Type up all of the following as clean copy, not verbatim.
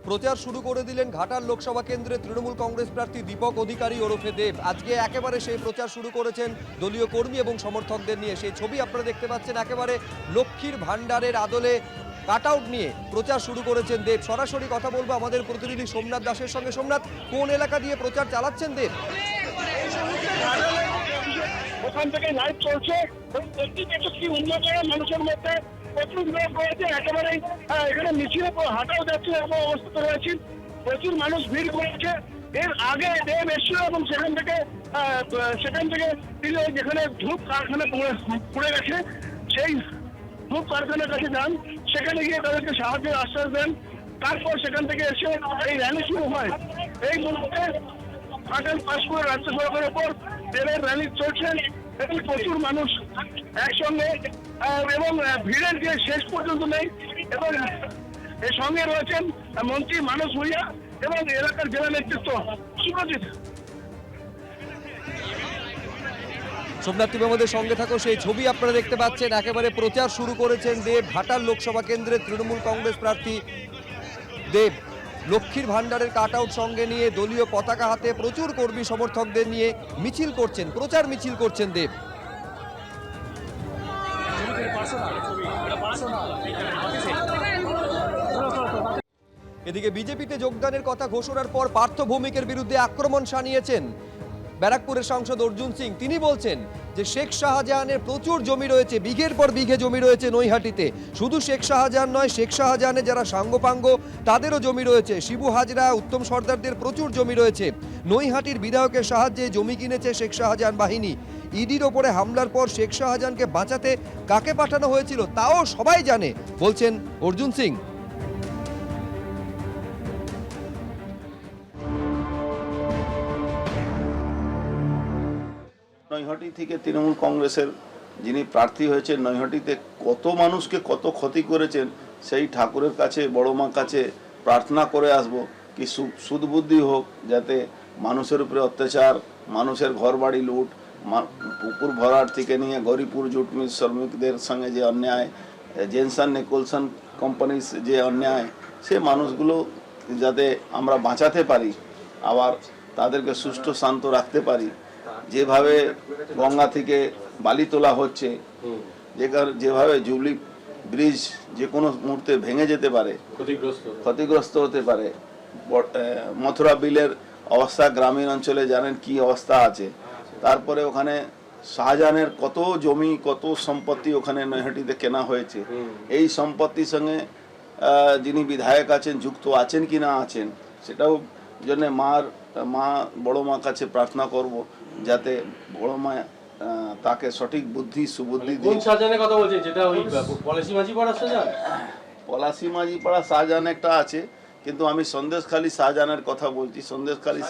প্রচার শুরু করে দিলেন ঘাটাল লোকসভা কেন্দ্রে তৃণমূল কংগ্রেস প্রার্থী দীপক অধিকারী ওরফে দেব। আজকে একেবারে সেই প্রচার শুরু করেছেন দলীয় কর্মী এবং সমর্থকদের নিয়ে। সেই ছবি আপনারা দেখতে পাচ্ছেন, একেবারে লক্ষ্মীর ভাণ্ডারের আদলে কাট আউট নিয়ে প্রচার শুরু করেছেন দেব। সরাসরি কথা বলবো আমাদের প্রতিনিধি সোমনাথ দাসের সঙ্গে। সোমনাথ, কোন এলাকা দিয়ে প্রচার চালাচ্ছেন দেব? ওখান থেকে লাইভ চলছে। কি উন্নত মানুষের মধ্যে প্রচুর লোক রয়েছে, একেবারেই এখানে মিছিলে হাঁটাও যাচ্ছে এরকম অবস্থা রয়েছে। প্রচুর মানুষ ভিড় করেছে। এর আগে দেব এসেছিল এবং সেখান থেকে তিনি যেখানে ধূপ কারখানা পড়ে গেছে সেই ধূপ কারখানার কাছে যান, সেখানে গিয়ে তাদেরকে সাহায্যের আশ্বাস দেন। তারপর সেখান থেকে এসে এই র্যালি শুরু হয়। এই মুহূর্তে ঘাটাল পাঁশকুড়া রাজ্য সড়কের ওপর দেবের র্যালি চলছে এবং প্রচুর মানুষ একসঙ্গে এবং ভিড়ের যে শেষ পর্যন্ত নেই। এবং এর সঙ্গে রয়েছেন মন্ত্রী মানস ভূঁইয়া এবং এলাকার জেলা নেতৃত্ব। সুব্রজিৎ, সোমনাথ, তুমি আমাদের সঙ্গে থাকো। সেই ছবি আপনারা দেখতে পাচ্ছেন, একেবারে প্রচার শুরু করেছেন দেব। ঘাটাল লোকসভা কেন্দ্রের তৃণমূল কংগ্রেস প্রার্থী দেব লক্ষ্মীর ভাণ্ডারের কাট আউট সঙ্গে নিয়ে দলীয় পতাকা হাতে প্রচুর কর্মী সমর্থকদের নিয়ে মিছিল করছেন, প্রচার মিছিল করছেন দেব। এদিকে বিজেপিতে যোগদানের কথা ঘোষণার পর পার্থ ভৌমিকের বিরুদ্ধে আক্রমণ শানিয়েছেন ব্যারাকপুরের সাংসদ অর্জুন সিং। তিনি বলছেন যে শেখ শাহজাহানের প্রচুর জমি রয়েছে, বিঘের পর বিঘে জমি রয়েছে নৈহাটিতে। শুধু শেখ শাহজাহান নয়, শেখ শাহজাহানের যারা সাঙ্গপাঙ্গ তাদেরও জমি রয়েছে। শিবু হাজরা, উত্তম সর্দারদের প্রচুর জমি রয়েছে। নৈহাটির বিধায়কের সাহায্যে জমি কিনেছে শেখ শাহজাহান বাহিনী। ইডির ওপরে হামলার পর শেখ শাহজাহানকে বাঁচাতে কাকে পাঠানো হয়েছিল তাও সবাই জানে, বলছেন অর্জুন সিং। নৈহাটি থেকে তৃণমূল কংগ্রেসের যিনি প্রার্থী হয়েছেন, নৈহাটিতে কত মানুষকে কত ক্ষতি করেছেন সেই ঠাকুরের কাছে, বড় মার কাছে প্রার্থনা করে আসব কি সুদবুদ্ধি হোক, যাতে মানুষের উপরে অত্যাচার, মানুষের ঘর বাড়ি লুট, পুকুর ভরাট থেকে নিয়ে গরিপুর জুট মিল শ্রমিকদের সঙ্গে যে অন্যায়, জেনসন নিকোলসন কোম্পানির যে অন্যায়, সে মানুষগুলো যাতে আমরা বাঁচাতে পারি, আবার তাদেরকে সুষ্ঠু শান্ত রাখতে পারি। যেভাবে গঙ্গা থেকে বালি তোলা হচ্ছে, যেভাবে জুবলি ব্রিজ যে কোনো মুহূর্তে ভেঙে যেতে পারে, ক্ষতিগ্রস্ত হতে পারে। মথুরা বিলের অবস্থা গ্রামীণ অঞ্চলে জানেন কি অবস্থা আছে। তারপরে ওখানে শাহজাহানের কত জমি, কত সম্পত্তি ওখানে নৈহাটিতে কেনা হয়েছে। এই সম্পত্তির সঙ্গে যিনি বিধায়ক আছেন যুক্ত আছেন কি না আছেন, সেটাও জন্য মা বড় মার কাছে প্রার্থনা করব যাতে বড় মা তাকে সঠিক বুদ্ধি সুবুদ্ধি কোন শাহজাহানের কথা বলছেন? যেটা ওই পলাশী মাঝিপাড়া শাহজাহান? পলাশী মাঝিপাড়া শাহজাহান একটা আছে, কিন্তু আমি সন্দেশখালী শাহজাহানের কথা বলছি। সন্দেশখালী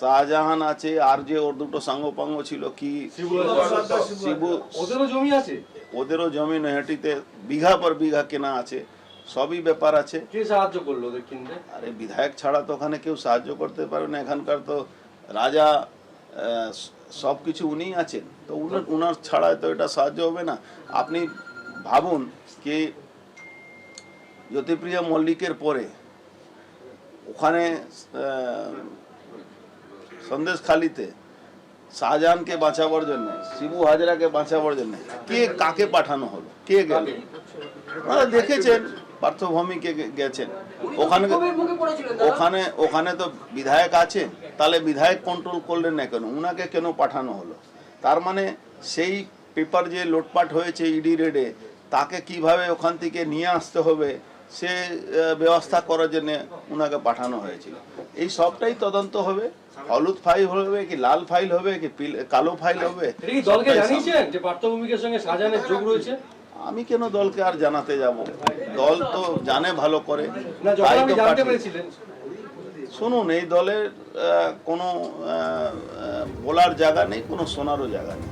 শাহজাহান আছে, আর যে ওর দুটো সাঙ্গপাঙ্গ ছিল কি শিবু, ওদেরও জমি আছে। ওদেরও জমি নৈহাটিতে বিঘা পর বিঘা কেনা আছে। সবই ব্যাপার আছে। কে সাহায্য করলো ওদের কিনতে? আরে বিধায়ক ছাড়া তো ওখানে কেউ সাহায্য করতে পারবে না। এখানকার তো রাজা, সব কিছু উনি আছেন, তো উনার ছাড়া তো এটা সাহায্য হবে না। আপনি ভাবুন কি জ্যোতিপ্রিয়া মল্লিকের পরে ওখানে সন্দেশখালীতে শাহজাহানকে বাঁচাবার জন্য, শিবু হাজরাকে বাঁচাবার জন্য কে কাকে পাঠানো হলো, কে গেল? আপনারা দেখেছেন, পার্থ ভৌমিকে গেছেন ওখানে তো বিধায়ক আছে, তাহলে বিধায়ক কন্ট্রোল করলেন না কেন? উনাকে কেন পাঠানো হলো? তার মানে সেই পেপার যে লোটপাট হয়েছে ইডি রেডে, তাকে কিভাবে ওখান থেকে নিয়ে আসতে হবে সে ব্যবস্থা করার জন্য উনাকে পাঠানো হয়েছিল। এই সবটাই তদন্ত হবে। হলুদ ফাইল হবে কি লাল ফাইল হবে কি কালো ফাইল হবে? দলকে জানিয়েছেন যে পার্থ ভৌমিকের সঙ্গে শাহজাহানের যোগ রয়েছে? আমি কেন দলকে আর জানাতে যাব? দল তো জানে ভালো করে। শুনুন, এই দলের কোনো বলার জায়গা নেই, কোনো শোনারও জায়গা নেই।